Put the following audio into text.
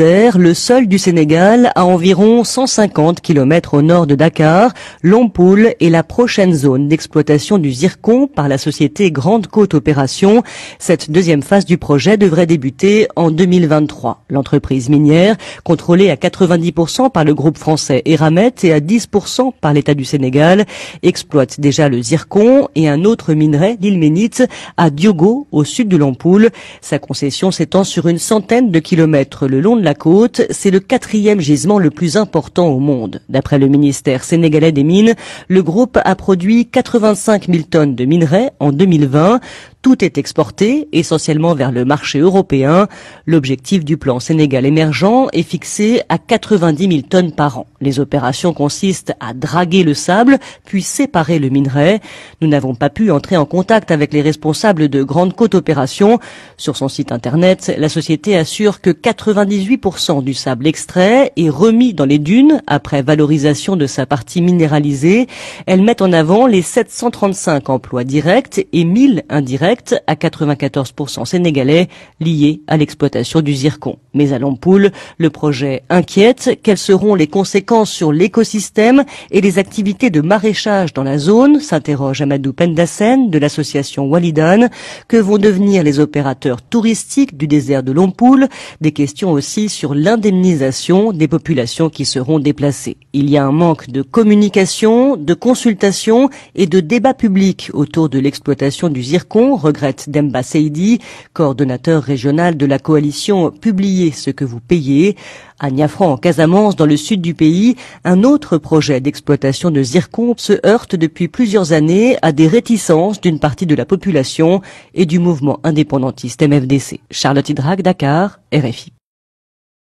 désert, le sol du Sénégal, à environ 150 km au nord de Dakar, Lompoul est la prochaine zone d'exploitation du zircon par la société Grande Côte Opération. Cette deuxième phase du projet devrait débuter en 2023. L'entreprise minière, contrôlée à 90% par le groupe français Eramet et à 10% par l'État du Sénégal, exploite déjà le zircon et un autre minerai, l'ilménite, à Diogo, au sud de Lompoul. Sa concession s'étend sur une centaine de kilomètres le long de la côte. C'est le 4e gisement le plus important au monde. D'après le ministère sénégalais des Mines, le groupe a produit 85 000 tonnes de minerais en 2020. Tout est exporté, essentiellement vers le marché européen. L'objectif du plan Sénégal émergent est fixé à 90 000 tonnes par an. Les opérations consistent à draguer le sable, puis séparer le minerai. Nous n'avons pas pu entrer en contact avec les responsables de Grande Côte Opération. Sur son site internet, la société assure que 98% du sable extrait est remis dans les dunes après valorisation de sa partie minéralisée. Elle met en avant les 735 emplois directs et 1000 indirects à 94% sénégalais liés à l'exploitation du zircon. Mais à Lompoul, le projet inquiète. Quelles seront les conséquences sur l'écosystème et les activités de maraîchage dans la zone, s'interroge Amadou Pendassen de l'association Walidan. Que vont devenir les opérateurs touristiques du désert de Lompoul? Des questions aussi sur l'indemnisation des populations qui seront déplacées. Il y a un manque de communication, de consultation et de débat public autour de l'exploitation du zircon, regrette Demba Seydi, coordonnateur régional de la coalition Publiez ce que vous payez. À Niafran, en Casamance, dans le sud du pays, un autre projet d'exploitation de zircon se heurte depuis plusieurs années à des réticences d'une partie de la population et du mouvement indépendantiste MFDC. Charlotte Hydrac, Dakar, RFI.